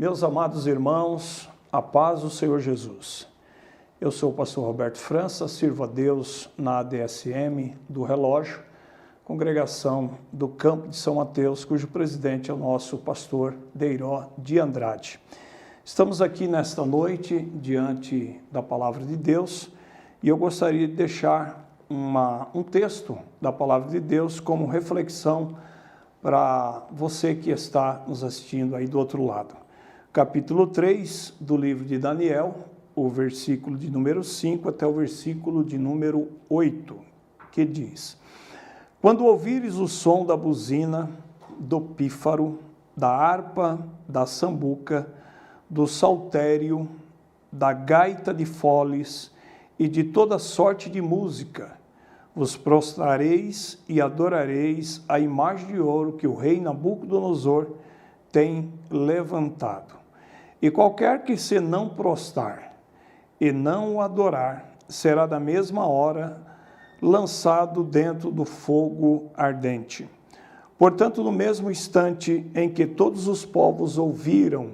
Meus amados irmãos, a paz do Senhor Jesus. Eu sou o pastor Roberto França, sirvo a Deus na ADSM do Relógio, congregação do Campo de São Mateus, cujo presidente é o nosso pastor Deiró de Andrade. Estamos aqui nesta noite diante da palavra de Deus e eu gostaria de deixar um texto da palavra de Deus como reflexão para você que está nos assistindo aí do outro lado. Capítulo 3 do livro de Daniel, o versículo de número 5 até o versículo de número 8, que diz: Quando ouvires o som da buzina, do pífaro, da harpa, da sambuca, do saltério, da gaita de foles e de toda sorte de música, vos prostrareis e adorareis a imagem de ouro que o rei Nabucodonosor tem levantado. E qualquer que se não prostrar e não o adorar, será da mesma hora lançado dentro do fogo ardente. Portanto, no mesmo instante em que todos os povos ouviram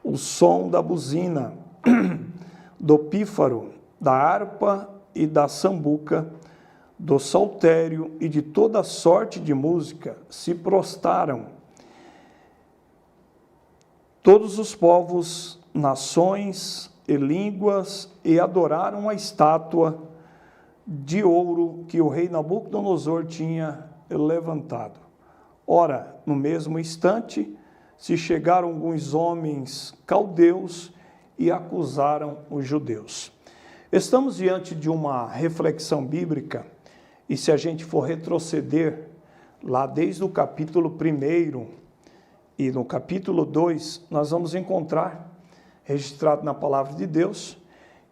o som da buzina, do pífaro, da harpa e da sambuca, do saltério e de toda sorte de música, se prostraram todos os povos, nações e línguas, e adoraram a estátua de ouro que o rei Nabucodonosor tinha levantado. Ora, no mesmo instante, se chegaram alguns homens caldeus e acusaram os judeus. Estamos diante de uma reflexão bíblica, e se a gente for retroceder lá desde o capítulo 1 e no capítulo 2, nós vamos encontrar, registrado na palavra de Deus,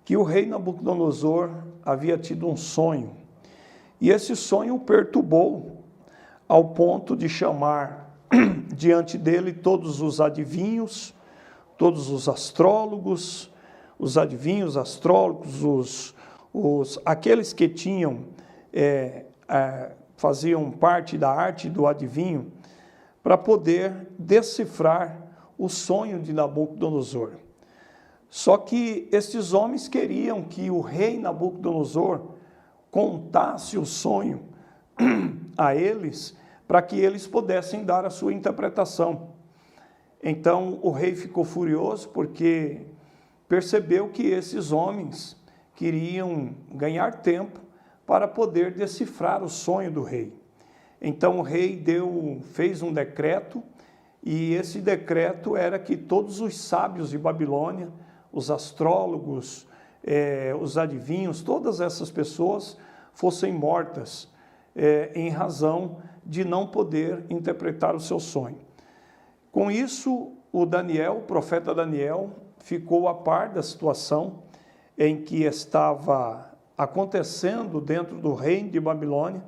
que o rei Nabucodonosor havia tido um sonho. E esse sonho o perturbou ao ponto de chamar diante dele todos os adivinhos, todos os astrólogos, os adivinhos, astrólogos, aqueles que faziam parte da arte do adivinho, para poder decifrar o sonho de Nabucodonosor. Só que estes homens queriam que o rei Nabucodonosor contasse o sonho a eles, para que eles pudessem dar a sua interpretação. Então o rei ficou furioso porque percebeu que esses homens queriam ganhar tempo para poder decifrar o sonho do rei. Então o rei fez um decreto, e esse decreto era que todos os sábios de Babilônia, os astrólogos, os adivinhos, todas essas pessoas fossem mortas em razão de não poder interpretar o seu sonho. Com isso, o profeta Daniel, ficou a par da situação em que estava acontecendo dentro do reino de Babilônia,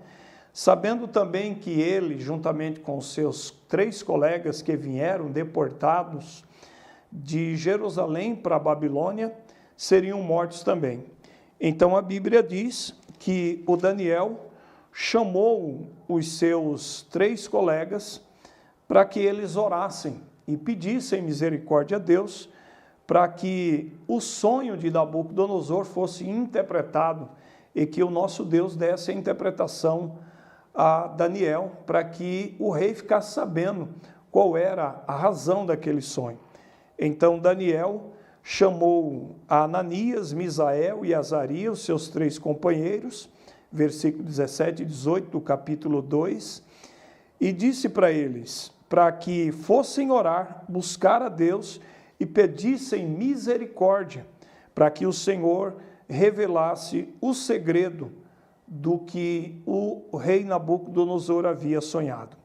sabendo também que ele, juntamente com seus 3 colegas que vieram deportados de Jerusalém para a Babilônia, seriam mortos também. Então a Bíblia diz que o Daniel chamou os seus 3 colegas para que eles orassem e pedissem misericórdia a Deus, para que o sonho de Nabucodonosor fosse interpretado e que o nosso Deus desse a interpretação a Daniel, para que o rei ficasse sabendo qual era a razão daquele sonho. Então Daniel chamou a Ananias, Misael e Azarias, seus 3 companheiros, versículo 17 e 18 do capítulo 2, e disse para eles, para que fossem orar, buscar a Deus e pedissem misericórdia, para que o Senhor revelasse o segredo do que o rei Nabucodonosor havia sonhado.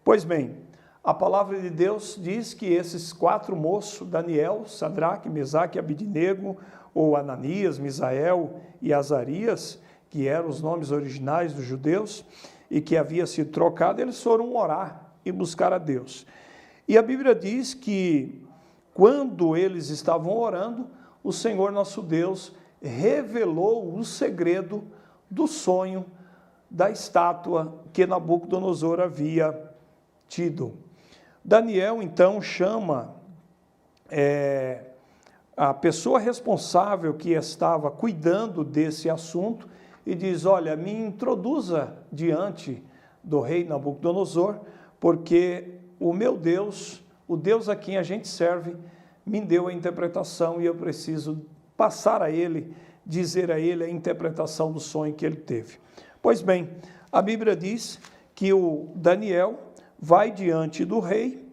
Pois bem, a palavra de Deus diz que esses 4 moços, Daniel, Sadraque, Mesaque e Abidnego, ou Ananias, Misael e Azarias, que eram os nomes originais dos judeus, e que havia sido trocado, eles foram orar e buscar a Deus. E a Bíblia diz que, quando eles estavam orando, o Senhor nosso Deus revelou o segredo do sonho da estátua que Nabucodonosor havia tido. Daniel, então, chama a pessoa responsável que estava cuidando desse assunto e diz: olha, me introduza diante do rei Nabucodonosor, porque o meu Deus, o Deus a quem a gente serve, me deu a interpretação e eu preciso passar a ele, dizer a ele a interpretação do sonho que ele teve. Pois bem, a Bíblia diz que o Daniel vai diante do rei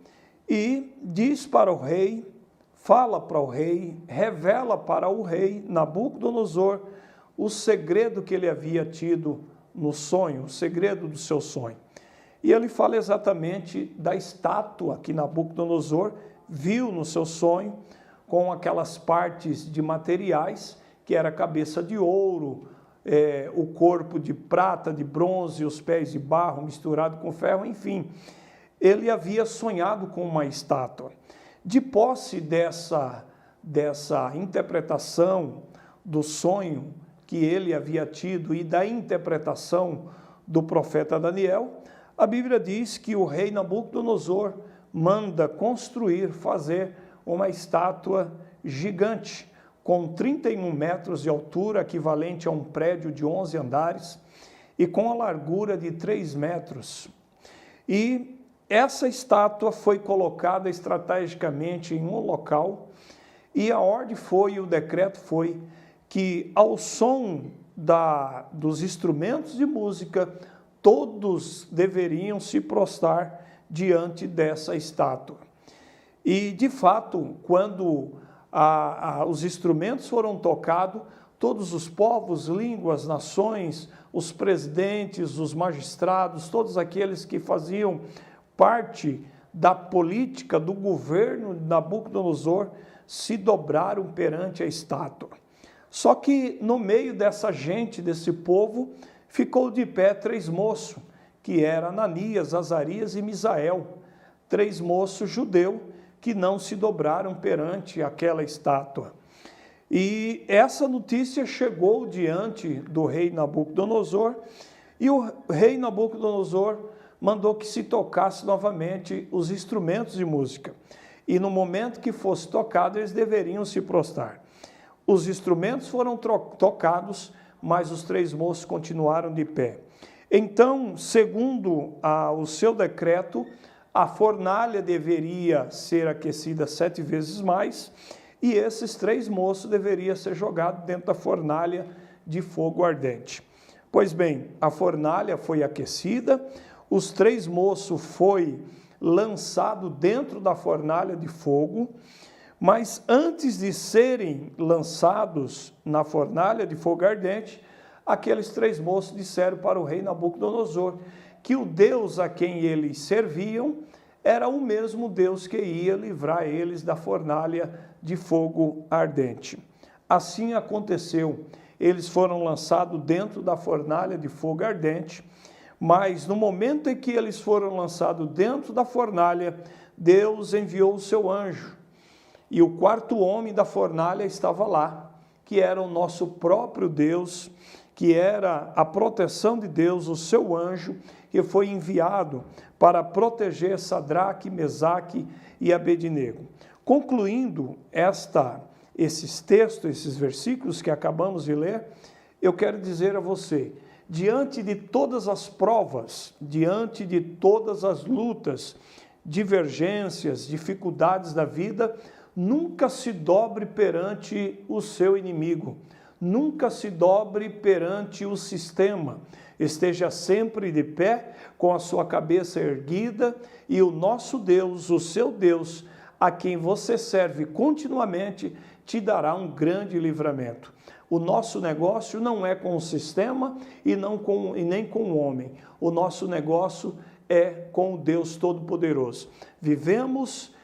e diz para o rei, fala para o rei, revela para o rei Nabucodonosor o segredo que ele havia tido no sonho, o segredo do seu sonho. E ele fala exatamente da estátua que Nabucodonosor viu no seu sonho, com aquelas partes de materiais, que era a cabeça de ouro, o corpo de prata, de bronze, os pés de barro misturado com ferro, enfim. Ele havia sonhado com uma estátua. De posse dessa interpretação do sonho que ele havia tido e da interpretação do profeta Daniel, a Bíblia diz que o rei Nabucodonosor manda construir, fazer uma estátua gigante, com 31 metros de altura, equivalente a um prédio de 11 andares, e com a largura de 3 metros. E essa estátua foi colocada estrategicamente em um local, e a ordem foi, o decreto foi, que ao som dos instrumentos de música, todos deveriam se prostrar diante dessa estátua. E, de fato, quando os instrumentos foram tocados, todos os povos, línguas, nações, os presidentes, os magistrados, todos aqueles que faziam parte da política do governo de Nabucodonosor se dobraram perante a estátua. Só que no meio dessa gente, desse povo, ficou de pé 3 moços, que eram Ananias, Azarias e Misael, 3 moços judeus que não se dobraram perante aquela estátua. E essa notícia chegou diante do rei Nabucodonosor, e o rei Nabucodonosor mandou que se tocasse novamente os instrumentos de música. E no momento que fosse tocado, eles deveriam se prostrar. Os instrumentos foram tocados, mas os 3 moços continuaram de pé. Então, segundo o seu decreto, a fornalha deveria ser aquecida 7 vezes mais, e esses 3 moços deveriam ser jogados dentro da fornalha de fogo ardente. Pois bem, a fornalha foi aquecida, os 3 moços foi lançado dentro da fornalha de fogo, mas antes de serem lançados na fornalha de fogo ardente, aqueles 3 moços disseram para o rei Nabucodonosor que o Deus a quem eles serviam era o mesmo Deus que ia livrar eles da fornalha de fogo ardente. Assim aconteceu, eles foram lançados dentro da fornalha de fogo ardente, mas no momento em que eles foram lançados dentro da fornalha, Deus enviou o seu anjo, e o 4º homem da fornalha estava lá, que era o nosso próprio Deus, que era a proteção de Deus, o seu anjo, que foi enviado para proteger Sadraque, Mesaque e Abednego. Concluindo esses textos, esses versículos que acabamos de ler, eu quero dizer a você, diante de todas as provas, diante de todas as lutas, divergências, dificuldades da vida, nunca se dobre perante o seu inimigo, nunca se dobre perante o sistema. Esteja sempre de pé, com a sua cabeça erguida, e o nosso Deus, o seu Deus, a quem você serve continuamente, te dará um grande livramento. O nosso negócio não é com o sistema e nem com o homem. O nosso negócio é com o Deus Todo-Poderoso. Vivemos,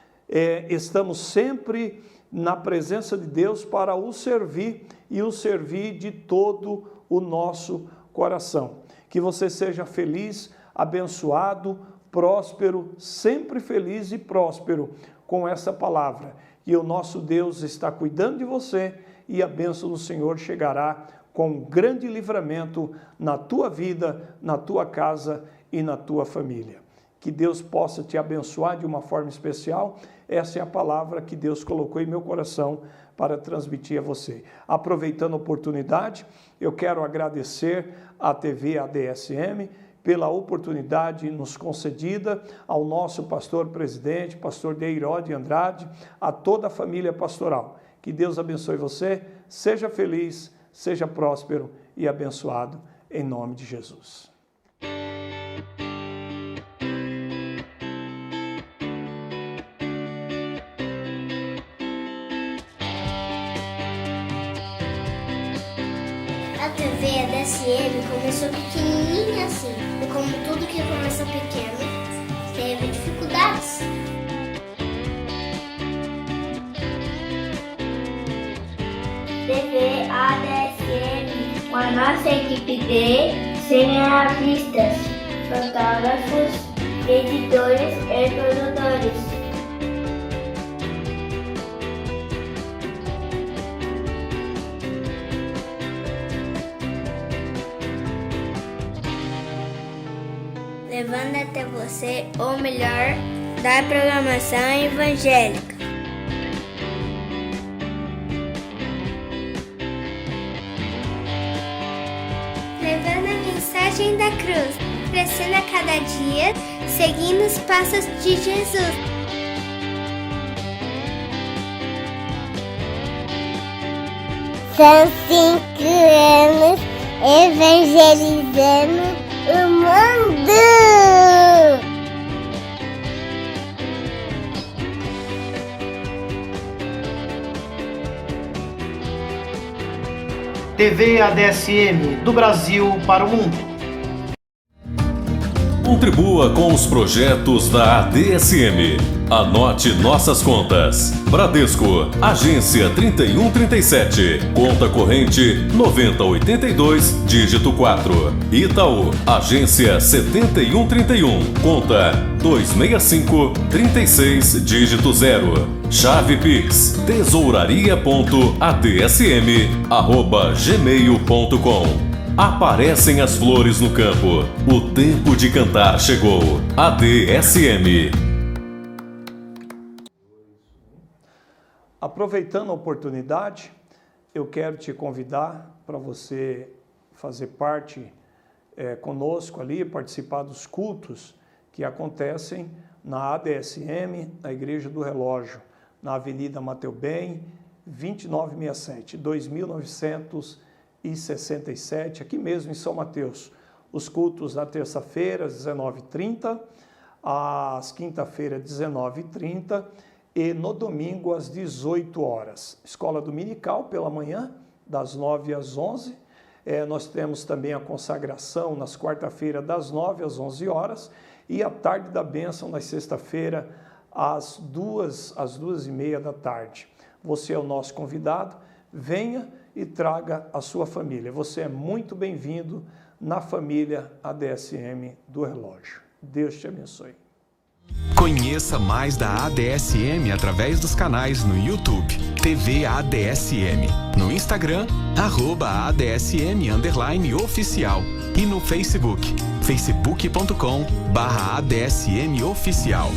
estamos sempre na presença de Deus para o servir e o servir de todo o nosso coração. Que você seja feliz, abençoado, próspero, sempre feliz e próspero com essa palavra. E o nosso Deus está cuidando de você e a bênção do Senhor chegará com um grande livramento na tua vida, na tua casa e na tua família. que Deus possa te abençoar de uma forma especial. Essa é a palavra que Deus colocou em meu coração para transmitir a você. Aproveitando a oportunidade, eu quero agradecer à TV ADSM pela oportunidade nos concedida, ao nosso pastor presidente, pastor Deirode Andrade, a toda a família pastoral. Que Deus abençoe você, seja feliz, seja próspero e abençoado, em nome de Jesus. A TV ADSM começou pequenininha assim, e como tudo que começa pequeno, teve dificuldades. TV ADSM, com a nossa equipe de cineartistas, fotógrafos, editores e produtores. Levando até você o melhor da programação evangélica. Levando a mensagem da cruz, crescendo a cada dia, seguindo os passos de Jesus. São 5 anos evangelizando o mundo. TV ADSM, do Brasil para o mundo. Contribua com os projetos da ADSM. Anote nossas contas. Bradesco, agência 3137, conta corrente 9082, dígito 4. Itaú, agência 7131, conta 26536, dígito 0. Chave Pix, tesouraria.adsm@gmail.com. Aparecem as flores no campo. O tempo de cantar chegou. ADSM. Aproveitando a oportunidade, eu quero te convidar para você fazer parte conosco ali, participar dos cultos que acontecem na ADSM, na Igreja do Relógio, na Avenida Mateu Bem, 2967, 2967, aqui mesmo em São Mateus. Os cultos na terça-feira, às 19h30, às quinta-feira, 19h30, e no domingo, às 18 horas. Escola dominical pela manhã, das 9 às 11. Nós temos também a consagração nas quarta-feiras, das 9 às 11 horas. E a tarde da bênção, na sexta-feira, às 2h30 da tarde. Você é o nosso convidado. Venha e traga a sua família. Você é muito bem-vindo na família ADSM do Relógio. Deus te abençoe. Conheça mais da ADSM através dos canais no YouTube, TV ADSM, no Instagram, @ADSM_oficial e no Facebook, facebook.com/ADSM oficial.